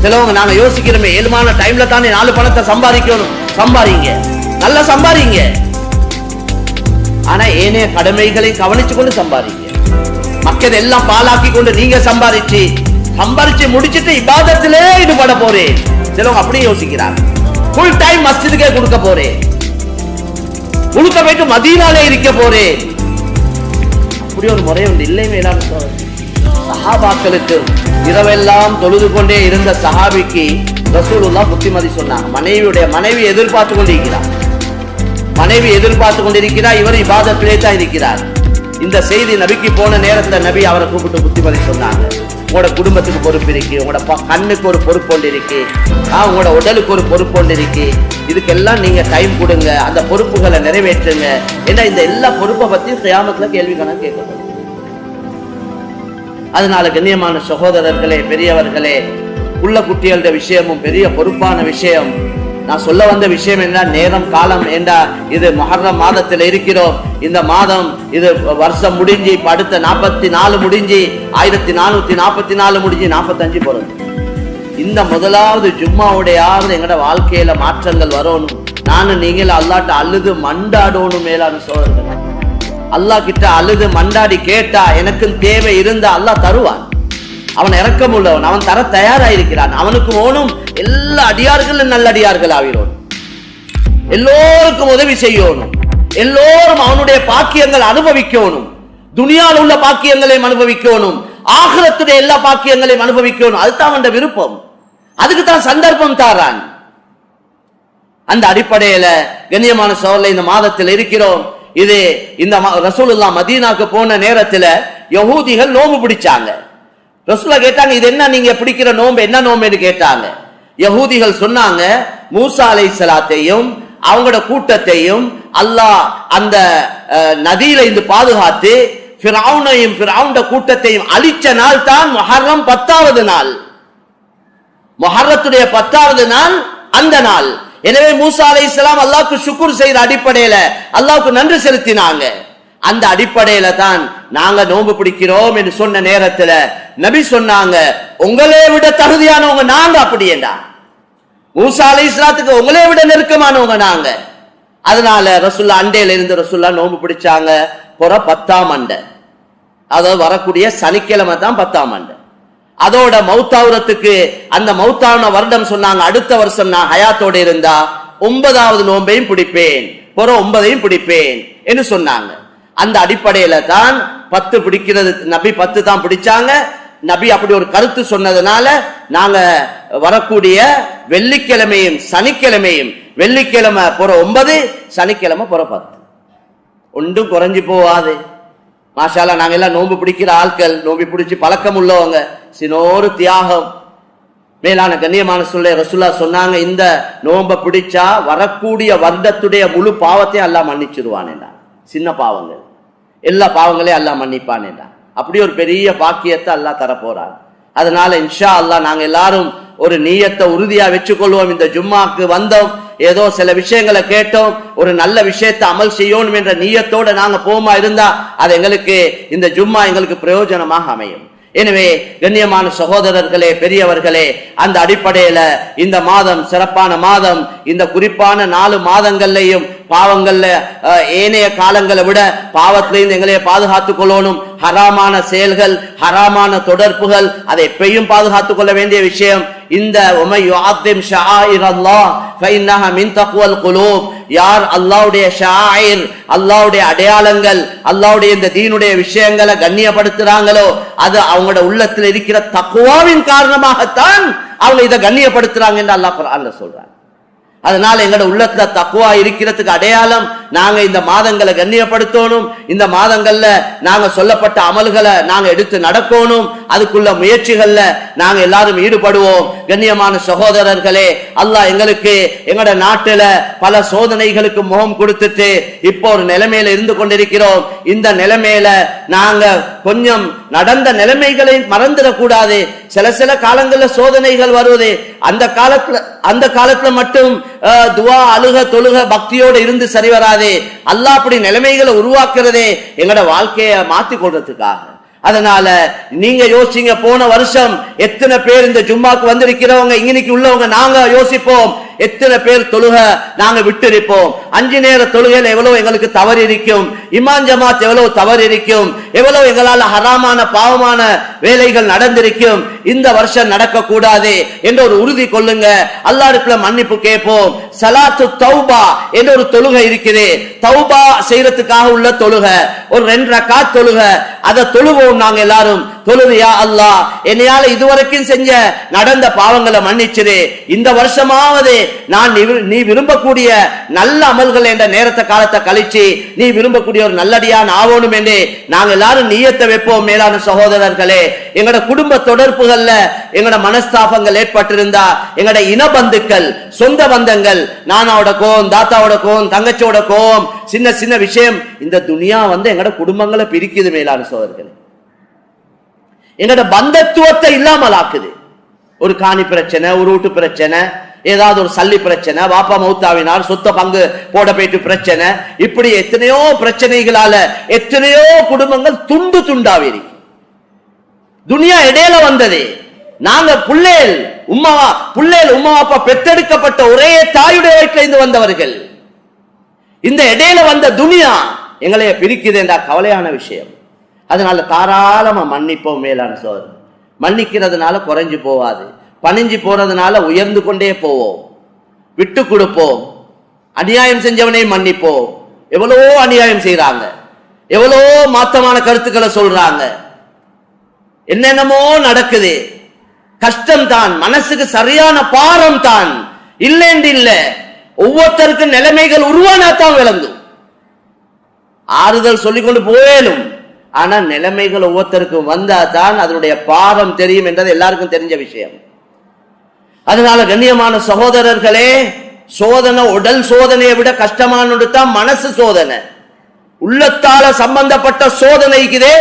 சிலவங்க நாங்க யோசிக்கிறோமே, ஏழுமான டைம்ல தானே 4 பணத்தை சம்பாதிக்கணும், சம்பாதிங்க, நல்லா சம்பாதிங்க. ஆனா ஏனைய கடமைகளை கவனிச்சு கொண்டு சம்பாதிங்க. மக்கள் எல்லாம் பாலாக்கி கொண்டு நீங்க சம்பாதிச்சு முடிச்சிட்டு இபாதத்திலே ஈடுபட போறேன். சிலவங்க அப்படியே யோசிக்கிறாங்க, ஃபுல் டைம் மஸ்ஜிதுக்கே கொடுக்க போறேன், முழுக்க போயிட்டு மதீனாலே இருக்க போறேன். அப்படி ஒரு முறை ஒன்று இல்லை மேலான சஹாபாக்களுக்கு. இரவெல்லாம் தொழுது கொண்டே இருந்த சஹாபிக்கு ரசூலுல்லாஹ் புத்திமதி சொன்னாங்க. மனைவி எதிர்பார்த்து கொண்டிருக்கிறார், இவர் இபாதத்திலே தான் இருக்கிறார். இந்த செய்தி நபிக்கு போன நேரத்தில் நபி அவரை கூப்பிட்டு புத்திமதி சொன்னாங்க. உங்களோட குடும்பத்துக்கு பொறுப்பு இருக்கு, உங்களோட கண்ணுக்கு ஒரு பொறுப்பு ஒன்று இருக்கு, உங்களோட உடலுக்கு ஒரு பொறுப்பு ஒன்று இருக்கு. இதுக்கெல்லாம் நீங்க டைம் கொடுங்க, அந்த பொறுப்புகளை நிறைவேற்றுங்க. ஏன்னா இந்த எல்லா பொறுப்பை பத்தி கியாமத்துல கேள்வி கணக்கு கேட்கப்படும். அதனால கண்ணியமான சகோதரர்களே, பெரியவர்களே, உள்ள குட்டிகளோட விஷயமும் பெரிய பொறுப்பான விஷயம். நான் சொல்ல வந்த விஷயம் என்ன, நேரம் காலம் என்றா இது முஹர்ரம் மாதத்தில் இருக்கிறோம். இந்த மாதம் இது வருஷம் முடிஞ்சு இப்ப அடுத்த 44 முடிஞ்சு 1444 முடிஞ்சு 45 போறது. இந்த முதலாவது ஜும்மாவுடையாவது எங்கட வாழ்க்கையில மாற்றங்கள் வரணும். நானும் நீங்களும் அல்லாட்ட அழுது மண்டாடணும். மேலான சோழர்கள், அல்லாஹ் கிட்ட அழுது மண்டாடி கேட்டா எனக்கும் தேவை இருந்தா அல்லாஹ் தருவான். அவன் இரக்கம் உள்ளவன், அவன் தர தயாராயிருக்கிறான். அவனுக்கு ஓனும் எல்லா அடியார்களும் நல்ல அடியார்கள் ஆகிறோம், எல்லோருக்கும் உதவி செய்யணும், எல்லோரும் அவனுடைய பாக்கியங்கள் அனுபவிக்கணும், துனியாவில் உள்ள பாக்கியங்களையும் அனுபவிக்கணும், ஆகிரத்துடைய எல்லா பாக்கியங்களையும் அனுபவிக்கணும். அதுதான் அவன் விருப்பம், அதுக்கு தான் சந்தர்ப்பம் தாரான். அந்த அடிப்படையில கண்ணியமான சோழலை இந்த மாதத்தில் இருக்கிறோம். இது இந்த ரசூலுல்லாஹ் மதீனாக்கு போன நேரத்துல யஹூதிகள் நோம்பு பிடிச்சாங்க. ரசூலா கேட்டாங்க, இது என்ன நீங்க பிடிக்கிற நோம்பு, என்ன நோம்புன்னு கேட்டாங்க. யஹூதிகள் சொன்னாங்க, மூசா அலைஹிஸ்ஸலாத்தையும் அவங்களோட கூட்டத்தையும் அல்லாஹ் அந்த நதியில இருந்து பாதுகாத்து ஃபிரௌனையும் ஃபிரௌன்ட கூட்டத்தையும் அழிச்ச நாள் தான் முஹர்ரம் 10வது நாள். முஹர்ரத்துடைய 10வது நாள் அந்த நாள். எனவே மூசா அலைஹிஸ்ஸலாம் அல்லாஹ்வுக்கு ஷுக்ர் செய்யற அடிப்படையில அல்லாஹ்வுக்கு நன்றி செலுத்தினாங்க. அந்த அடிப்படையில தான் நாங்க நோன்பு பிடிக்கிறோம் என்று சொன்ன நேரத்துல நபி சொன்னாங்க, உங்களே விட தகுதியானவங்க நாங்க. அப்படியேண்டா மூசா அலைஹிஸ்ஸலாத்துக்கு உங்களே விட நெருக்கமானவங்க நாங்க. அதனால ரசூல்லா அண்டையில இருந்து ரசூல்லா நோன்பு பிடிச்சாங்க. புற 10ஆம் அண்டை, அதாவது வரக்கூடிய சனிக்கிழமை தான் 10ஆம் அண்டை. அதோட மௌத்தாவுரத்துக்கு அந்த மௌத்தான வருடம் சொன்னாங்க, அடுத்த வருஷம் நான் ஹயாத்தோட இருந்தா 9வது நோன்பையும் பிடிப்பேன், 9ஐயும் பிடிப்பேன் என்று சொன்னாங்க. அந்த அடிப்படையில தான் 10 பிடிக்கிறது, நபி 10 தான் பிடிச்சாங்க. நபி அப்படி ஒரு கருத்து சொன்னதுனால நாங்க வரக்கூடிய வெள்ளிக்கிழமையும் சனிக்கிழமையும், வெள்ளிக்கிழமை 9, சனிக்கிழமை 10, ஒன்றும் குறைஞ்சு போவாது. மாஷால்லா, நாங்க எல்லாம் நோன்பு பிடிக்கிற ஆட்கள், நோன்பு பிடிச்சி பழக்கம் உள்ளவங்க. சினோரு தியாகம், மேலான கண்ணியமான சொல்ல ரசூலா சொன்னாங்க, இந்த நோன்பை பிடிச்சா வரக்கூடிய வருடத்துடைய முழு பாவத்தையும் அல்லாஹ் மன்னிச்சிருவான் என்றான். சின்ன பாவங்கள் எல்லா பாவங்களையும் அல்லாஹ் மன்னிப்பான் என்றான். அப்படி ஒரு பெரிய பாக்கியத்தை அல்லாஹ் தரப்போறான். அதனால இன்ஷா அல்லாஹ் நாங்க எல்லாரும் ஒரு நீயத்தை உறுதியா வச்சுக்கொள்வோம். இந்த ஜும்மாக்கு வந்தோம், ஏதோ சில விஷயங்களை கேட்டோம், ஒரு நல்ல விஷயத்தை அமல் செய்யணும் என்ற நீயத்தோட நாங்க போமா இருந்தா அது எங்களுக்கு இந்த ஜும்மா எங்களுக்கு பிரயோஜனமாக அமையும். எனவே கண்ணியமான சகோதரர்களே, பெரியவர்களே, அந்த அடிப்படையில இந்த மாதம் சிறப்பான மாதம். இந்த குறிப்பான 4 மாதங்கள்லையும் பாவங்கள்ல ஏனைய காலங்களை விட பாவத்திலிருந்து எங்களையே பாதுகாத்துக் கொள்ளணும். ஹராமான செயல்கள், ஹராமான தொடர்புகள், அதை எப்பயும் பாதுகாத்துக் கொள்ள வேண்டிய விஷயம். இந்த யார் அல்லாஹ்வுடைய ஷாயிர், அல்லாஹ்வுடைய அடையாளங்கள், அல்லாஹ்வுடைய இந்த தீனுடைய விஷயங்களை கண்ணியப்படுத்துறாங்களோ அது அவங்களோட உள்ளத்தில் இருக்கிற தக்வாவின் காரணமாகத்தான் அவங்க இதை கண்ணியப்படுத்துறாங்க என்று அல்லாஹ் குர்ஆன்ல சொல்றாங்க. அதனால எங்களோட உள்ளத்துல தக்வா இருக்கிறதுக்கு அடையாளம் நாங்க இந்த மாதங்களை கண்ணியப்படுத்தணும். இந்த மாதங்கள்ல நாங்க சொல்லப்பட்ட அமல்களை நாங்க எடுத்து நடக்கணும். அதுக்குள்ள முயற்சிகள்ல நாங்க எல்லாரும் ஈடுபடுவோம். கண்ணியமான சகோதரர்களே, அல்லாஹ் எங்களுக்கு எங்களோட நாட்டுல பல சோதனைகளுக்கு முகம் கொடுத்துட்டு இப்போ ஒரு நிலைமையில இருந்து கொண்டிருக்கிறோம். இந்த நிலைமையில நாங்க கொஞ்சம் நடந்த நிலைமைகளை மறந்துடக்கூடாது. சில காலங்கள்ல சோதனைகள் வருவது, அந்த காலத்துல மட்டும் துவா, அழுக, தொழுக, பக்தியோடு இருந்து சரி வராது. அல்லாஹ் அப்படி நிலைமைகளை உருவாக்குறதே எங்களோட வாழ்க்கையை மாத்தி கொள்றதுக்காக. அதனால நீங்க யோசிங்க, போன வருஷம் எத்தனை பேர் இந்த ஜும்மாக்கு வந்திருக்கிறவங்க, இன்னைக்கு உள்ளவங்க நாங்க யோசிப்போம், எத்தனை பேர் தொழுக நாங்க விட்டிருப்போம். 5 நேர தொழுகையில எவ்வளவு எங்களுக்கு தவறு இருக்கும், இமாம் ஜமாத் எவ்வளவு தவறு இருக்கும், எவ்வளவு எங்களால் ஹராமான பாவமான வேலைகள் நடந்திருக்கும். இந்த வருஷம் நடக்க கூடாது என்ற ஒரு உறுதி கொள்ளுங்க. அல்லாஹ்விடத்துல மன்னிப்பு கேட்போம். ஸலாத்து தௌபா என்ற ஒரு தொழுகை இருக்குது. தௌபா செய்யறதுக்காக உள்ள தொழுகை, ஒரு 2 ரக்காத் தொழுகை. அதை தொழுவோம் நாங்க எல்லாரும். தொழுது, யா அல்லாஹ், என்னையால இதுவரைக்கும் செஞ்ச நடந்த பாவங்களை மன்னிச்சிரு. இந்த வருஷமாவது நான் நீ விரும்பக்கூடிய நல்ல அமல்கள் என்ற நேரத்தை காலத்தை கழிச்சு நீ விரும்பக்கூடிய ஒரு நல்லடியான் ஆவோனும் என்று நாங்க எல்லாரும் நியத்தை வைப்போம். மேலான சகோதரர்களே, எங்களோட குடும்ப தொடர்புகள்ல எங்களோட மனஸ்தாபங்கள் ஏற்பட்டிருந்தா, எங்களோட இன பந்துக்கள், சொந்த பந்தங்கள், நானாவோட கோவம், தாத்தாவோட கோவம், தங்கச்சியோட கோவம், சின்ன சின்ன விஷயம், இந்த துனியா எங்களோட குடும்பங்களை பிரிக்குது. மேலான சகோதரர்களே, எங்களோட பந்தத்துவத்தை இல்லாமல் ஆக்குது. ஒரு காணி பிரச்சனை, ஒரு வீட்டு பிரச்சனை, ஏதாவது ஒரு சல்லி பிரச்சனை, வாப்பா மௌத்தாவினார், சொத்த பங்கு போட போயிட்டு பிரச்சனை, இப்படி எத்தனையோ பிரச்சனைகளால எத்தனையோ குடும்பங்கள் துண்டு துண்டாவி. துனியா இடையில வந்தது. நாங்க புள்ளேல் உம்மா அப்பா பெற்றெடுக்கப்பட்ட ஒரே தாயுடைய வயிற்றில இருந்து வந்தவர்கள். இந்த இடையில வந்த துனியா எங்களைய பிரிக்குது என்ற கவலையான விஷயம். அதனால தாராளமா மன்னிப்போம். மேலான சோதரர், மன்னிக்கிறதுனால குறைஞ்சு போவாது, பணிஞ்சு போறதுனால உயர்ந்து கொண்டே போவோம். விட்டு கொடுப்போம். அநியாயம் செஞ்சவனை மன்னிப்போம். எவ்வளவோ அநியாயம் செய்யறாங்க, எவ்வளவோ மாத்தமான கருத்துக்களை சொல்றாங்க, என்னென்னமோ நடக்குது. கஷ்டம் தான், மனசுக்கு சரியான பாரம் தான், இல்லைன்னு இல்ல. ஒவ்வொருத்தருக்கும் நிலைமைகள் உருவானாத்தான் விளங்கும். ஆறுதல் சொல்லிக்கொண்டு போயலும், ஆனா நிலைமைகள் ஒவ்வொருத்தருக்கும் வந்தா தான் அதனுடைய பாரம் தெரியும் என்றது எல்லாருக்கும் தெரிஞ்ச விஷயம். அதனால கண்ணியமான சகோதரர்களே, சோதனை உடல் சோதனையை விட கஷ்டமானது தான் மனசு சோதனை. உள்ளத்தால சம்பந்தப்பட்ட சோதனைக்குதே.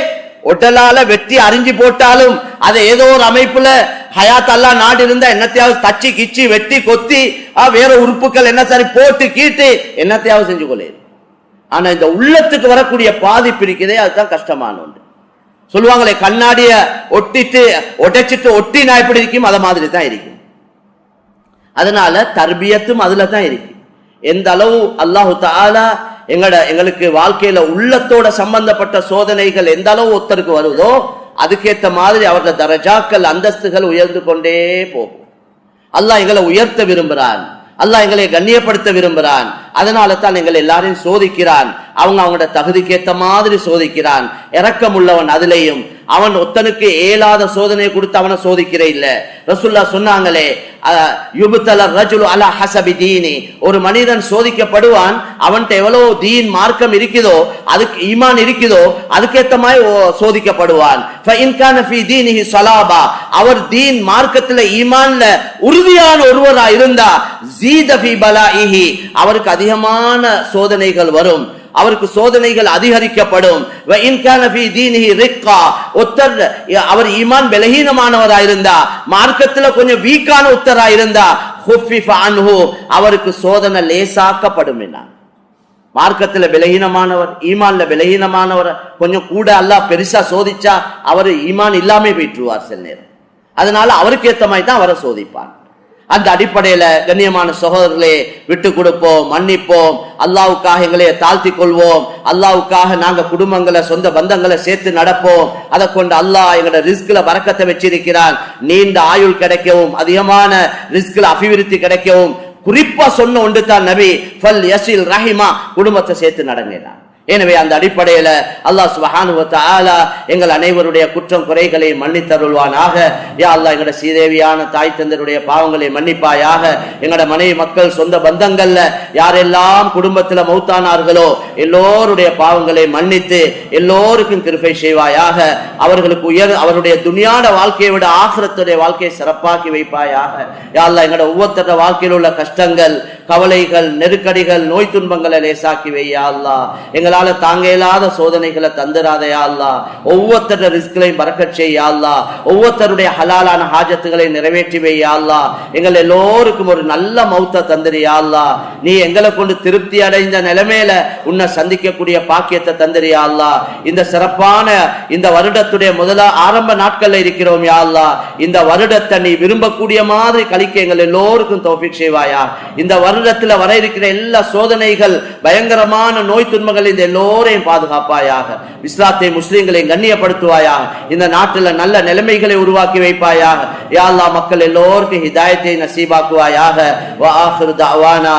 உடலால வெட்டி அறிஞ்சு போட்டாலும் அதை ஏதோ ஒரு அமைப்புல ஹயாத் அல்லா நாடு இருந்தா என்னத்தையாவது தச்சு கிச்சி வெட்டி கொத்தி வேற உறுப்புகள் என்ன சரி போட்டு கீட்டு என்னத்தையாவது செஞ்சு கொள்ளு. ஆனா இந்த உள்ளத்துக்கு வரக்கூடிய பாதிப்பு இருக்குதே, அதுதான் கஷ்டமான ஒன்று. சொல்லுவாங்களே, கண்ணாடிய ஒட்டிட்டு உடைச்சிட்டு ஒட்டினா எப்படி இருக்கும், அத மாதிரி தான் இருக்கும். அதனால தர்பியத்தும் அதுல தான் இருக்கு. எந்த அளவு அல்லாஹு தஆலா எங்களுக்கு வாழ்க்கையில உள்ளத்தோட சம்பந்தப்பட்ட சோதனைகள் எந்த அளவு ஒருத்தருக்கு வருதோ அதுக்கேற்ற மாதிரி அவர்கள் தரஜாக்கள் அந்தஸ்துகள் உயர்ந்து கொண்டே போகும். அல்லாஹ் எங்களை உயர்த்த விரும்புகிறான், அல்லாஹ் எங்களை கண்ணியப்படுத்த விரும்புகிறான். அதனால தான் எங்களை எல்லாரையும் சோதிக்கிறான். அவங்களோட தகுதிக்கேற்ற மாதிரி சோதிக்கிறான். இரக்கம் உள்ளவன் அதிலையும். அவன் ஒத்தனுக்கு ஏலாத சோதனையை கொடுத்து அவனை சோதிக்கிற இல்ல. ரசூலுல்லாஹ் சொன்னாங்களே, யுப்தல ரஜுலு அலா ஹஸபி தீனி, ஒரு மனிதன் சோதிக்கப்படுவான் அவன்கிட்ட எவ்வளவு தீன் மார்க்கம் இருக்குதோ, அதுக்கு ஈமான் இருக்குதோ, அதுக்கேற்ற மாதிரி சோதிக்கப்படுவான். ஃபஇன் கான ஃபீ தீனிஹி ஸலாபா, அவர் தீன் மார்க்கத்துல ஈமான்ல உறுதியான ஒருவரா இருந்தா ஸீத ஃபீ பலாஇஹி, அவருக்கு அதிகமான சோதனைகள் வரும், அவருக்கு சோதனைகள் அதிகரிக்கப்படும். அவர் ஈமான் பலகீனமானவராக இருந்தா, மார்க்கத்துல கொஞ்சம் வீக்கான உத்தரா இருந்தா, அவருக்கு சோதனை லேசாக்கப்படும். மார்க்கத்துல பலகீனமானவர், ஈமான்ல பலகீனமானவர் கொஞ்சம் கூட அல்லாஹ் பெருசா சோதிச்சா அவர் ஈமான் இல்லாம போயிட்டுருவார் சில நேரம். அதனால அவருக்கு ஏத்த மாதிரி தான் அவரை சோதிப்பான். அந்த அடிப்படையில கண்ணியமான சகோதரர்களே, விட்டு கொடுப்போம், மன்னிப்போம், அல்லாஹ்வுக்காக எங்களை தாழ்த்தி கொள்வோம், அல்லாஹ்வுக்காக நாங்க குடும்பங்களை சொந்த பந்தங்களை சேர்த்து நடப்போம். அதை கொண்டு அல்லாஹ் எங்களோட ரிஸ்க்ல பரக்கத்தை வச்சிருக்கிறான். நீண்ட ஆயுள் கிடைக்கவும், அதிகமான ரிஸ்க்ல அபிவிருத்தி கிடைக்கவும் குறிப்பா சொன்ன ஒன்று தான் நபி ஃபல் யஸில் ரஹிமா, குடும்பத்தை சேர்த்து நடங்கினான். எனவே அந்த அடிப்படையில அல்லாஹ் சுப்ஹானஹு வ தஆலா எங்கள் அனைவருடைய குற்றம் குறைகளை மன்னித்தருள்வானாக. யா அல்லாஹ் எங்களோட சீதேவியான தாய் தந்தருடைய பாவங்களை மன்னிப்பாயாக. எங்களோட மனைவி மக்கள் சொந்த பந்தங்கள்ல யாரெல்லாம் குடும்பத்துல மௌத்தானார்களோ எல்லோருடைய பாவங்களை மன்னித்து எல்லோருக்கும் கிருபை செய்வாயாக. அவர்களுக்கு அவருடைய துனியான வாழ்க்கையை விட ஆகிரத்துடைய வாழ்க்கையை சிறப்பாக்கி வைப்பாயாக. யா அல்லாஹ் எங்களோட ஒவ்வொருத்தர வாழ்க்கையில் உள்ள கஷ்டங்கள், கவலைகள், நெருக்கடிகள், நோய் துன்பங்களை லேசாக்கி வையா அல்லாஹ். எங்களால தாங்க இயலாத சோதனைகளை தந்துராதையா அல்லாஹ். ஒவ்வொருத்தர ரிஸ்களையும் பரக்கத் செய்யா அல்லாஹ். ஒவ்வொருத்தருடைய ஹலாலான ஹாஜத்துகளை நிறைவேற்றி வையா அல்லாஹ். எங்கள் எல்லோருக்கும் ஒரு நல்ல மௌத்த தந்திரியா அல்லாஹ். நீ எங்களை கொண்டு திருப்தி அடைந்த நிலைமையில உன்னை சந்திக்கக்கூடிய பாக்கியத்தை தந்திரியா அல்லாஹ். இந்த சிறப்பான இந்த வருடத்துடைய ஆரம்ப நாட்கள்ல இருக்கிறோம் யா அல்லாஹ். இந்த வருடத்தை நீ விரும்பக்கூடிய மாதிரி கழிக்க எங்கள் எல்லோருக்கும் தௌஃபீக் செய்வாயா. இந்த வருடத்துல வர இருக்கிற எல்லா சோதனைகள், பயங்கரமான நோய் துன்பங்கள் இந்த எல்லோரையும் பாதுகாப்பாயாக. இஸ்லாத்தை முஸ்லிம்களை கண்ணியப்படுத்துவாயாக. இந்த நாட்டில் நல்ல நிலைமைகளை உருவாக்கி வைப்பாயாக. யா அல்லாஹ் மக்கள் எல்லோருக்கும் ஹிதாயத்தை நசீபாக்குவாயாக. வ ஆகிரு தஅவானா